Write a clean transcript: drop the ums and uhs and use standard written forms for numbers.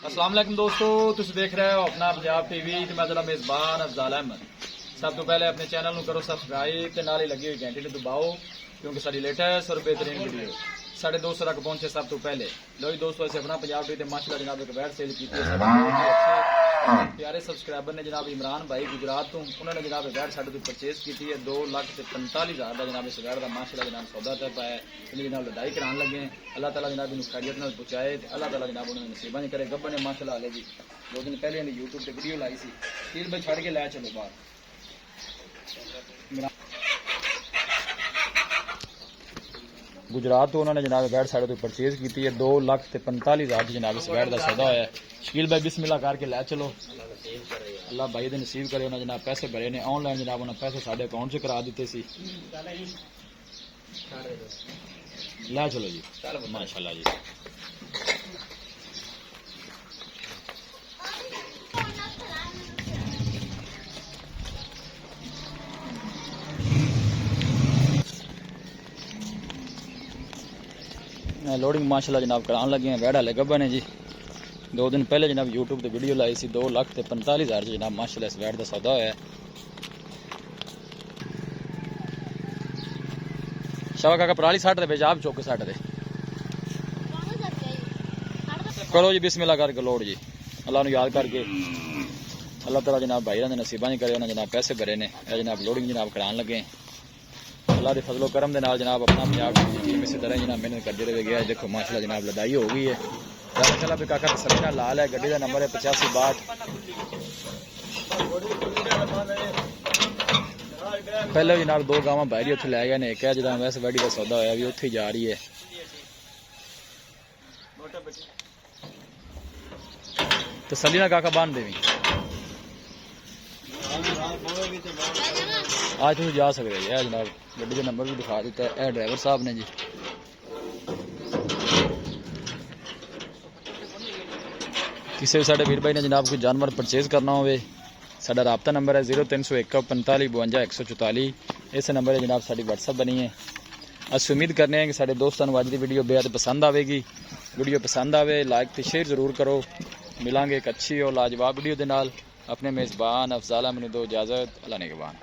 अस्सलाम वालेकुम दोस्तों, तुम देख रहे हो अपना पंजाब टीवी ते मैं जरा मेजबान अफजाल अहमद। सब तो पहले अपने चैनल को करो सबसक्राइब ते नाल ही लगी हुई घंटी नूं दबाओ क्योंकि साडी लेटेस्ट और बेहतरीन वीडियो साढ़े दोस्तों तक पहुंचे सब तो पहले। लो जी दोस्तों, ऐसे अपना पंजाब टीवी ते माशाल्लाह जनाब एक बैट सेल की प्यारे सबसक्राइबर ने जनाब इमरान भाई गुजरात तो उन्होंने जनाब बैट साढ़े तो परचेज की है 2,45,000 का जनाब इस बैट का माशाल्लाह जनाब सौदा तय पाया जनाब लड़ाई कराने लगे। अल्लाह ताला जनाब इन खैरियत नाल पहुंचाए, अल्लाह ताला जनाब उन्होंने नसीबा नहीं करे। गब्बर ने माशाल्लाह हाले जी 2 दिन पहले ने यूट्यूब पर वीडियो लाई सी तीर भाई छड़ के लै चलो बाहर। गुजरात तो उन्होंने जनाब बैट साढ़े तो परचेज की है 2,45,000 की जनाब इस बैट का सौदा होया है। शकील भाई बिस्मिल्लाह करके लै चलो, अल्लाह भाई दे नसीब करे। उन्होंने जनाब पैसे भरे ने ऑनलाइन जनाब उन्होंने पैसे साढ़े अकाउंट से करा दिते सी। लै चलो जी माशाल्लाह जी। लोडिंग माशाल्लाह जनाब कराने लगे हैं। बैड़ा गब्बन है जी 2 दिन पहले जनाब यूट्यूब पर वीडियो लाई सी 2,45,000 जनाब माशाल्लाह इस बैट का सौदा होया है। शाबा काका पराली साठ दे आप चौके साठ दे करो जी बिस्मिल्लाह करके लोड जी। अल्लाह ने याद करके अल्लाह ताला जनाब भाई ने नसीबा नहीं करे। उन्होंने जनाब पैसे भरे ने जनाब लोडिंग जनाब कराने लगे। अल्लाह के फजलो करम के नाल जनाब अपना पंजाब टीम इसी तरह जनाब मेहनत करते रहे गया। देखो माशाल्लाह जनाब लड़ाई हो गई है। चला भी काका तसल्ली नाल लाल है। गड्डी का नंबर है 8562। पहले जनाब 2 गावां बाहरी उत्थे लै गए ने। एक है जनाब वैसे वैडी का सौदा होया भी उत्थे जा रही है। तसल्ली नाल काका बांध देवी आज तुम जा सकते हैं जनाब। गड्डी का नंबर भी दिखा दिता है ड्राइवर साहब ने जी। किसी भी साढ़े वीर भाई ने जनाब कोई जानवर परचेज करना हो साडा राबता नंबर है 0301 45 52 144। इस नंबर है जनाब साड़ी व्हाट्सअप बनी है। अस उम्मीद करने हैं कि साढ़े दोस्तों को अज की वीडियो बेहद पसंद आएगी। वीडियो पसंद आए लाइक तो शेयर जरूर करो। मिलांगे एक अच्छी और लाजवाब वीडियो के नाल। अपने मेज़बान अफजाल अहमद दो इजाज़त। अल्लाह निगहबान।